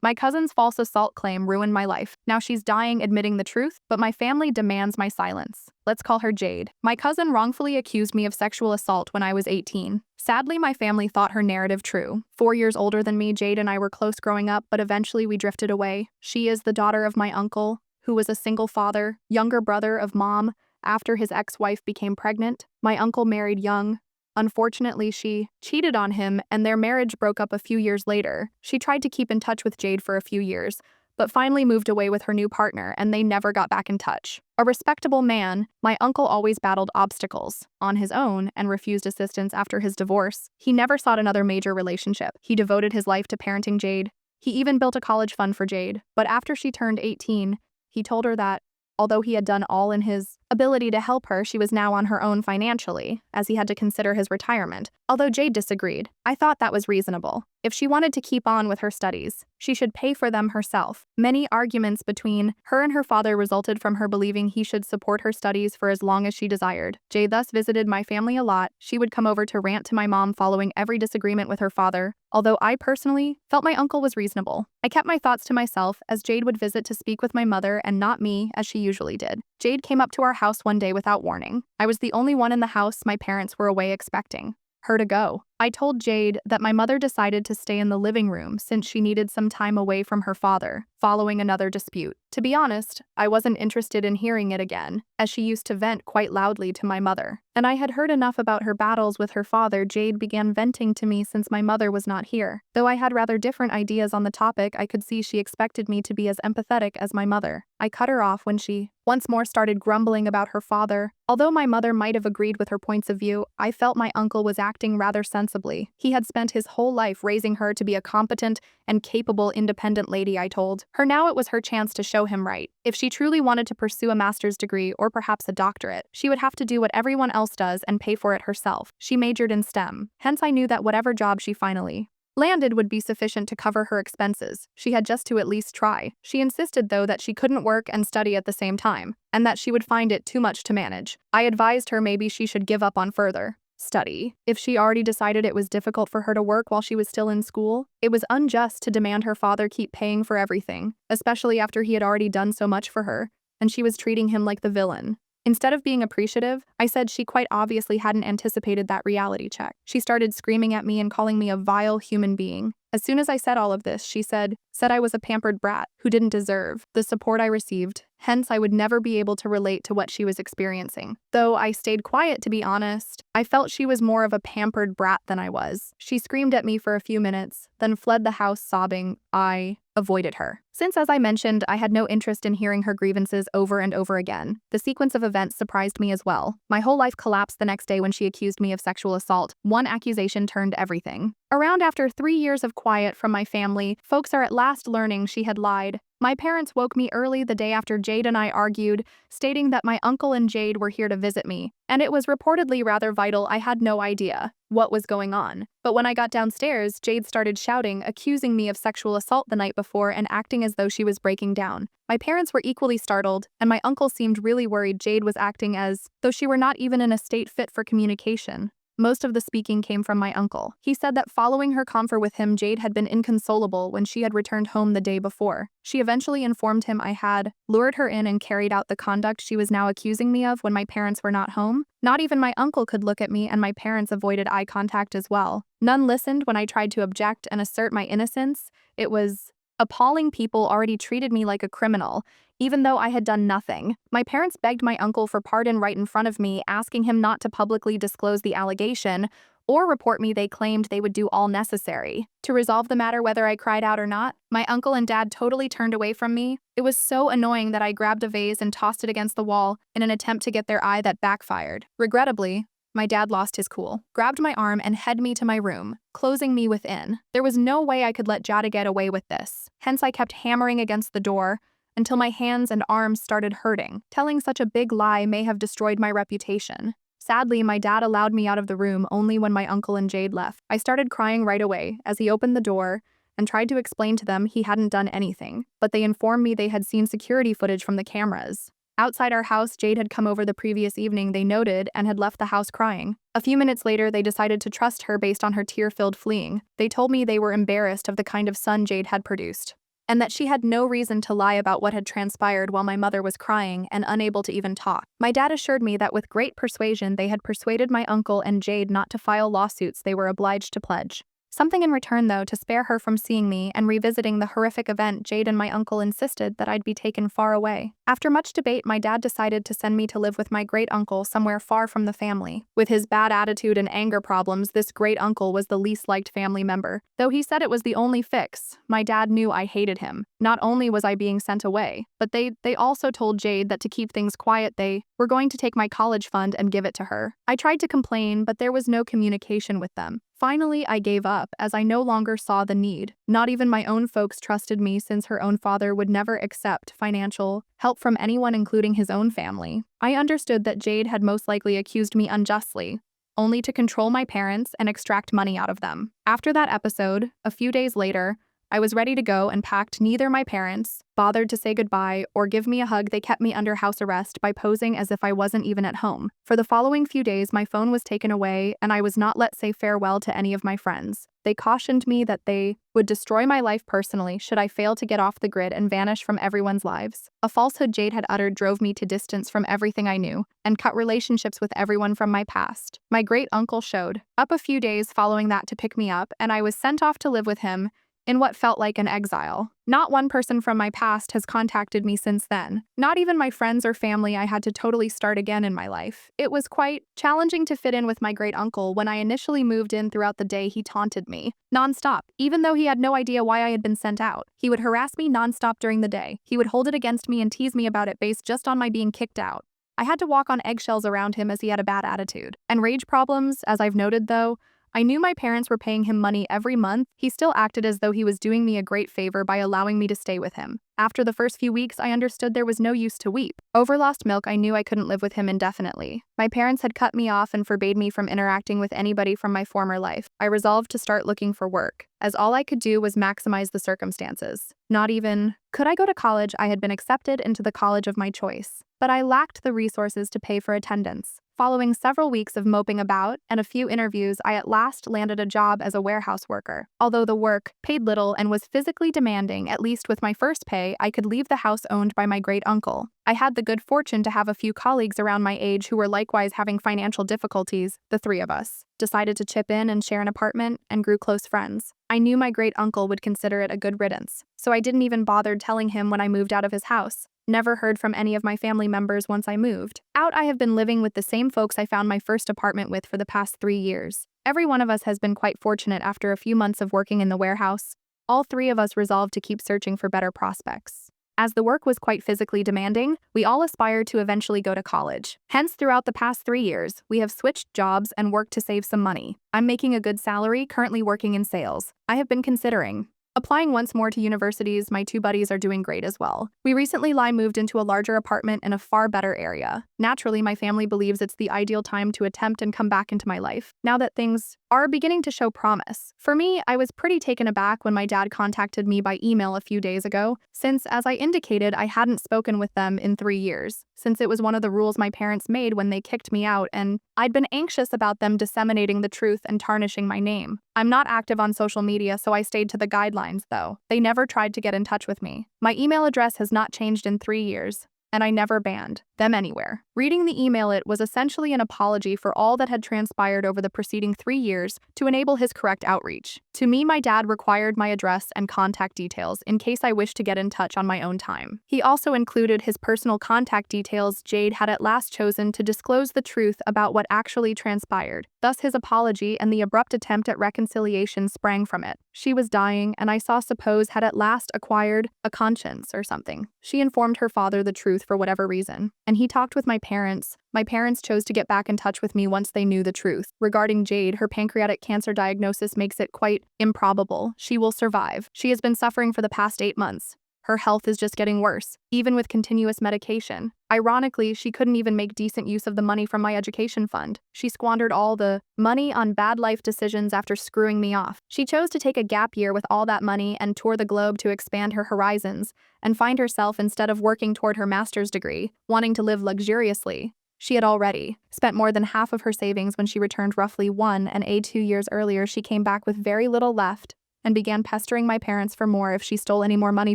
My cousin's false assault claim ruined my life. Now she's dying admitting the truth, but my family demands my silence. Let's call her Jade. My cousin wrongfully accused me of sexual assault when I was 18. Sadly, my family thought her narrative true. 4 years older than me, Jade and I were close growing up, but eventually we drifted away. She is the daughter of my uncle, who was a single father, younger brother of mom. After his ex-wife became pregnant, my uncle married young. Unfortunately, she cheated on him and their marriage broke up a few years later. She tried to keep in touch with Jade for a few years, but finally moved away with her new partner and they never got back in touch. A respectable man, my uncle always battled obstacles on his own and refused assistance after his divorce. He never sought another major relationship. He devoted his life to parenting Jade. He even built a college fund for Jade. But after she turned 18, he told her that although he had done all in his ability to help her, she was now on her own financially, as he had to consider his retirement. Although Jade disagreed, I thought that was reasonable. If she wanted to keep on with her studies, she should pay for them herself. Many arguments between her and her father resulted from her believing he should support her studies for as long as she desired. Jade thus visited my family a lot. She would come over to rant to my mom following every disagreement with her father, although I personally felt my uncle was reasonable. I kept my thoughts to myself as Jade would visit to speak with my mother and not me as she usually did. Jade came up to our house one day without warning. I was the only one in the house my parents were away expecting her to go. I told Jade that my mother decided to stay in the living room since she needed some time away from her father, following another dispute. To be honest, I wasn't interested in hearing it again, as she used to vent quite loudly to my mother. And I had heard enough about her battles with her father. Jade began venting to me since my mother was not here. Though I had rather different ideas on the topic, I could see she expected me to be as empathetic as my mother. I cut her off when she once more started grumbling about her father. Although my mother might have agreed with her points of view, I felt my uncle was acting rather sensibly. He had spent his whole life raising her to be a competent and capable independent lady, I told her. Now it was her chance to show him right. If she truly wanted to pursue a master's degree or perhaps a doctorate, she would have to do what everyone else does and pay for it herself. She majored in STEM. Hence I knew that whatever job she finally landed would be sufficient to cover her expenses. She had just to at least try. She insisted, though, that she couldn't work and study at the same time, and that she would find it too much to manage. I advised her maybe she should give up on further study. If she already decided it was difficult for her to work while she was still in school, it was unjust to demand her father keep paying for everything, especially after he had already done so much for her, and she was treating him like the villain. Instead of being appreciative, I said she quite obviously hadn't anticipated that reality check. She started screaming at me and calling me a vile human being. As soon as I said all of this, she said I was a pampered brat who didn't deserve the support I received. Hence, I would never be able to relate to what she was experiencing. Though I stayed quiet, to be honest, I felt she was more of a pampered brat than I was. She screamed at me for a few minutes, then fled the house sobbing. I avoided her. Since, as I mentioned, I had no interest in hearing her grievances over and over again, the sequence of events surprised me as well. My whole life collapsed the next day when she accused me of sexual assault. One accusation turned everything around. After 3 years of quiet from my family, folks are at last learning she had lied. My parents woke me early the day after Jade and I argued, stating that my uncle and Jade were here to visit me, and it was reportedly rather vital. I had no idea what was going on. But when I got downstairs, Jade started shouting, accusing me of sexual assault the night before and acting as though she was breaking down. My parents were equally startled, and my uncle seemed really worried Jade was acting as though she were not even in a state fit for communication. Most of the speaking came from my uncle. He said that following her confer with him, Jade had been inconsolable when she had returned home the day before. She eventually informed him I had lured her in and carried out the conduct she was now accusing me of when my parents were not home. Not even my uncle could look at me, and my parents avoided eye contact as well. None listened when I tried to object and assert my innocence. It was appalling. People already treated me like a criminal, even though I had done nothing. My parents begged my uncle for pardon right in front of me, asking him not to publicly disclose the allegation or report me. They claimed they would do all necessary to resolve the matter whether I cried out or not. My uncle and dad totally turned away from me. It was so annoying that I grabbed a vase and tossed it against the wall in an attempt to get their eye that backfired. Regrettably, my dad lost his cool, grabbed my arm and headed me to my room, closing me within. There was no way I could let Jade get away with this. Hence I kept hammering against the door until my hands and arms started hurting. Telling such a big lie may have destroyed my reputation. Sadly, my dad allowed me out of the room only when my uncle and Jade left. I started crying right away as he opened the door and tried to explain to them he hadn't done anything, but they informed me they had seen security footage from the cameras. Outside our house, Jade had come over the previous evening, they noted, and had left the house crying. A few minutes later, they decided to trust her based on her tear-filled fleeing. They told me they were embarrassed of the kind of son Jade had produced. and that she had no reason to lie about what had transpired while my mother was crying and unable to even talk. My dad assured me that with great persuasion they had persuaded my uncle and Jade not to file lawsuits they were obliged to pledge. Something in return, though, to spare her from seeing me and revisiting the horrific event. Jade and my uncle insisted that I'd be taken far away. After much debate, my dad decided to send me to live with my great-uncle somewhere far from the family. With his bad attitude and anger problems, this great-uncle was the least liked family member. Though he said it was the only fix, my dad knew I hated him. Not only was I being sent away, but they also told Jade that to keep things quiet they were going to take my college fund and give it to her. I tried to complain, but there was no communication with them. Finally, I gave up, as I no longer saw the need. Not even my own folks trusted me, since her own father would never accept financial help from anyone, including his own family. I understood that Jade had most likely accused me unjustly, only to control my parents and extract money out of them. After that episode, a few days later, I was ready to go and packed. Neither my parents bothered to say goodbye or give me a hug. They kept me under house arrest by posing as if I wasn't even at home. For the following few days, my phone was taken away and I was not let say farewell to any of my friends. They cautioned me that they would destroy my life personally should I fail to get off the grid and vanish from everyone's lives. A falsehood Jade had uttered drove me to distance from everything I knew and cut relationships with everyone from my past. My great uncle showed up a few days following that to pick me up, and I was sent off to live with him in what felt like an exile. Not one person from my past has contacted me since then. Not even my friends or family. I had to totally start again in my life. It was quite challenging to fit in with my great uncle. When I initially moved in, throughout the day he taunted me nonstop, even though he had no idea why I had been sent out. He would harass me nonstop during the day. He would hold it against me and tease me about it based just on my being kicked out. I had to walk on eggshells around him as he had a bad attitude and rage problems. As I've noted, though, I knew my parents were paying him money every month. He still acted as though he was doing me a great favor by allowing me to stay with him. After the first few weeks, I understood there was no use to weep. Over lost milk, I knew I couldn't live with him indefinitely. My parents had cut me off and forbade me from interacting with anybody from my former life. I resolved to start looking for work, as all I could do was maximize the circumstances. Not even could I go to college. I had been accepted into the college of my choice, but I lacked the resources to pay for attendance. Following several weeks of moping about and a few interviews, I at last landed a job as a warehouse worker. Although the work paid little and was physically demanding, at least with my first pay, I could leave the house owned by my great uncle. I had the good fortune to have a few colleagues around my age who were likewise having financial difficulties. The three of us decided to chip in and share an apartment and grew close friends. I knew my great uncle would consider it a good riddance, so I didn't even bother telling him when I moved out of his house. Never heard from any of my family members once I moved out. I have been living with the same folks I found my first apartment with for the past 3 years. Every one of us has been quite fortunate after a few months of working in the warehouse. All three of us resolved to keep searching for better prospects. As the work was quite physically demanding, we all aspired to eventually go to college. Hence, throughout the past 3 years, we have switched jobs and worked to save some money. I'm making a good salary, currently working in sales. I have been considering applying once more to universities. My two buddies are doing great as well. We recently moved into a larger apartment in a far better area. Naturally, my family believes it's the ideal time to attempt and come back into my life, now that things are beginning to show promise. For me, I was pretty taken aback when my dad contacted me by email a few days ago, since, as I indicated, I hadn't spoken with them in 3 years, since it was one of the rules my parents made when they kicked me out, and I'd been anxious about them disseminating the truth and tarnishing my name. I'm not active on social media, so I stayed to the guidelines, though. They never tried to get in touch with me. My email address has not changed in 3 years, and I never banned them anywhere. Reading the email, it was essentially an apology for all that had transpired over the preceding 3 years to enable his correct outreach. To me, my dad required my address and contact details in case I wished to get in touch on my own time. He also included his personal contact details. Jade had at last chosen to disclose the truth about what actually transpired. Thus, his apology and the abrupt attempt at reconciliation sprang from it. She was dying, and I suppose had at last acquired a conscience or something. She informed her father the truth for whatever reason, and he talked with my parents. My parents chose to get back in touch with me once they knew the truth. Regarding Jade, her pancreatic cancer diagnosis makes it quite improbable she will survive. She has been suffering for the past 8 months. Her health is just getting worse, even with continuous medication. Ironically, she couldn't even make decent use of the money from my education fund. She squandered all the money on bad life decisions after screwing me off. She chose to take a gap year with all that money and tour the globe to expand her horizons and find herself, instead of working toward her master's degree, wanting to live luxuriously. She had already spent more than half of her savings when she returned roughly 1 and 2 years earlier. She came back with very little left. and began pestering my parents for more if she stole any more money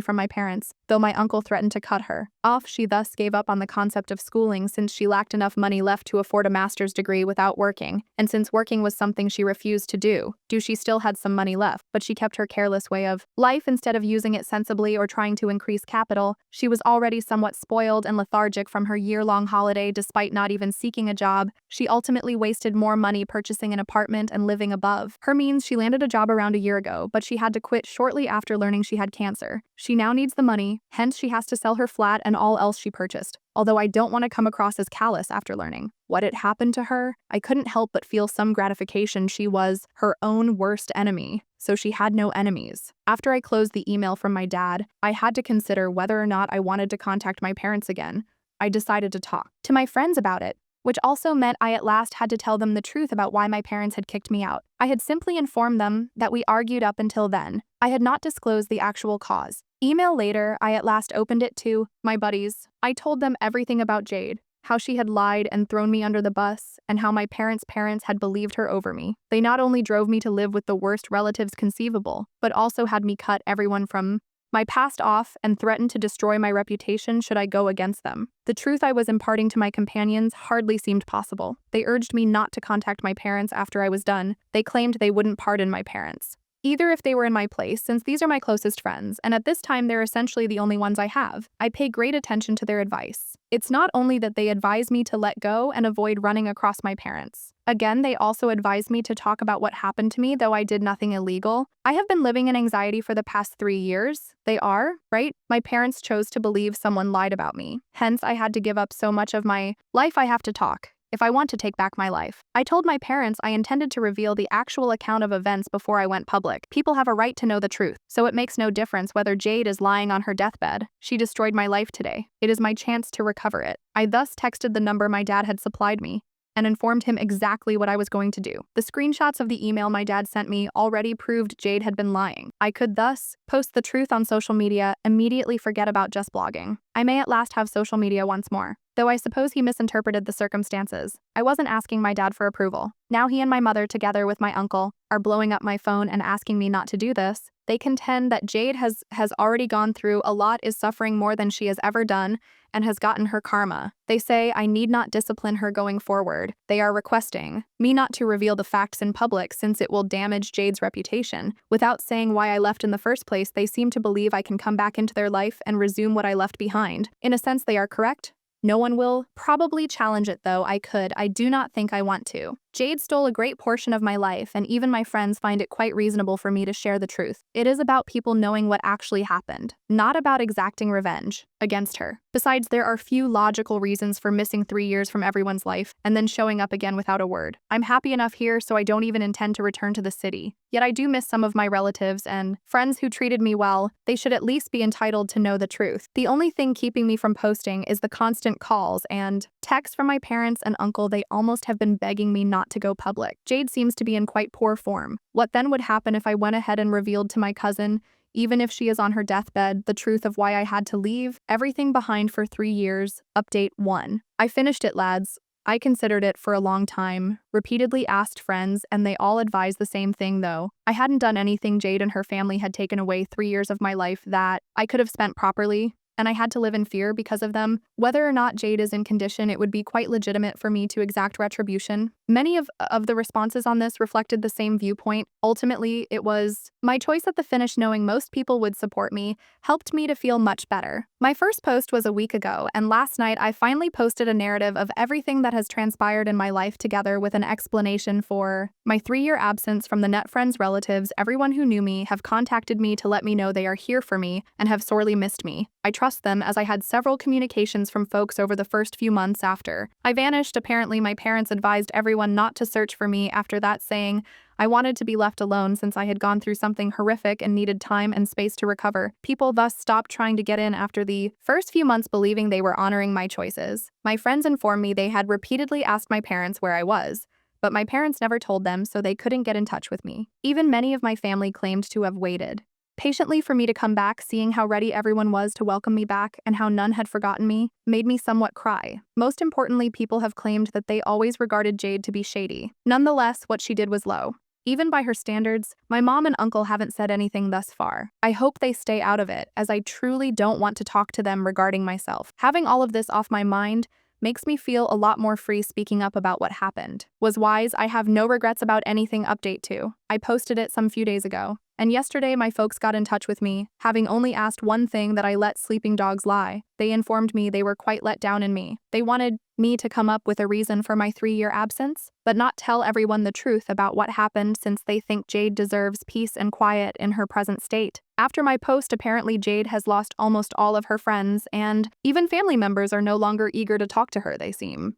from my parents, though my uncle threatened to cut her off. She thus gave up on the concept of schooling since she lacked enough money left to afford a master's degree without working, and since working was something she refused to do, she still had some money left, but she kept her careless way of life instead of using it sensibly or trying to increase capital. She was already somewhat spoiled and lethargic from her year-long holiday despite not even seeking a job. She ultimately wasted more money purchasing an apartment and living above her means. She landed a job around a year ago, but she had to quit shortly after learning she had cancer. She now needs the money, hence she has to sell her flat and all else she purchased. Although I don't want to come across as callous after learning what had happened to her, I couldn't help but feel some gratification. She was her own worst enemy, so she had no enemies. After I closed the email from my dad, I had to consider whether or not I wanted to contact my parents again. I decided to talk to my friends about it, which also meant I at last had to tell them the truth about why my parents had kicked me out. I had simply informed them that we argued up until then. I had not disclosed the actual cause. Email later, I at last opened it to my buddies. I told them everything about Jade, how she had lied and thrown me under the bus, and how my parents' parents had believed her over me. They not only drove me to live with the worst relatives conceivable, but also had me cut everyone from my past off and threatened to destroy my reputation should I go against them. The truth I was imparting to my companions hardly seemed possible. They urged me not to contact my parents after I was done. They claimed they wouldn't pardon my parents, either if they were in my place, since these are my closest friends, and at this time they're essentially the only ones I have. I pay great attention to their advice. It's not only that they advise me to let go and avoid running across my parents. Again, they also advised me to talk about what happened to me, though I did nothing illegal. I have been living in anxiety for the past 3 years. They are, right? My parents chose to believe someone lied about me. Hence, I had to give up so much of my life. I have to talk if I want to take back my life. I told my parents I intended to reveal the actual account of events before I went public. People have a right to know the truth, so it makes no difference whether Jade is lying on her deathbed. She destroyed my life today. It is my chance to recover it. I thus texted the number my dad had supplied me and informed him exactly what I was going to do. The screenshots of the email my dad sent me already proved Jade had been lying. I could thus post the truth on social media, immediately forget about just blogging. I may at last have social media once more, though I suppose he misinterpreted the circumstances. I wasn't asking my dad for approval. Now he and my mother, together with my uncle, are blowing up my phone and asking me not to do this. They contend that Jade has already gone through a lot, is suffering more than she has ever done, and has gotten her karma. They say I need not discipline her going forward. They are requesting me not to reveal the facts in public since it will damage Jade's reputation. Without saying why I left in the first place, they seem to believe I can come back into their life and resume what I left behind. In a sense, they are correct. No one will probably challenge it, though I could. I do not think I want to. Jade stole a great portion of my life, and even my friends find it quite reasonable for me to share the truth. It is about people knowing what actually happened, not about exacting revenge against her. Besides, there are few logical reasons for missing 3 years from everyone's life and then showing up again without a word. I'm happy enough here, so I don't even intend to return to the city. Yet I do miss some of my relatives and friends who treated me well. They should at least be entitled to know the truth. The only thing keeping me from posting is the constant calls and texts from my parents and uncle. They almost have been begging me not to go public. Jade seems to be in quite poor form. What then would happen if I went ahead and revealed to my cousin, even if she is on her deathbed, the truth of why I had to leave everything behind for 3 years? Update 1. I finished it, lads. I considered it for a long time, repeatedly asked friends, and they all advised the same thing though. I hadn't done anything. Jade and her family had taken away 3 years of my life that I could have spent properly, and I had to live in fear because of them. Whether or not Jade is in condition, it would be quite legitimate for me to exact retribution. Many of the responses on this reflected the same viewpoint. Ultimately, it was my choice at the finish. Knowing most people would support me helped me to feel much better. My first post was a week ago, and last night I finally posted a narrative of everything that has transpired in my life, together with an explanation for my 3-year absence from the net. Friends, relatives, everyone who knew me have contacted me to let me know they are here for me and have sorely missed me. I trust them, as I had several communications from folks over the first few months after I vanished. Apparently, my parents advised everyone not to search for me after that, saying I wanted to be left alone since I had gone through something horrific and needed time and space to recover. People thus stopped trying to get in after the first few months, believing they were honoring my choices. My friends informed me they had repeatedly asked my parents where I was, but my parents never told them, so they couldn't get in touch with me. Even many of my family claimed to have waited patiently for me to come back. Seeing how ready everyone was to welcome me back and how none had forgotten me made me somewhat cry. Most importantly, people have claimed that they always regarded Jade to be shady. Nonetheless, what she did was low. Even by her standards, my mom and uncle haven't said anything thus far. I hope they stay out of it, as I truly don't want to talk to them regarding myself. Having all of this off my mind makes me feel a lot more free speaking up about what happened. Was wise, I have no regrets about anything update to. I posted it some few days ago. And yesterday my folks got in touch with me, having only asked one thing that I let sleeping dogs lie. They informed me they were quite let down in me. They wanted me to come up with a reason for my 3-year absence, but not tell everyone the truth about what happened since they think Jade deserves peace and quiet in her present state. After my post, apparently Jade has lost almost all of her friends, and even family members are no longer eager to talk to her, they seem.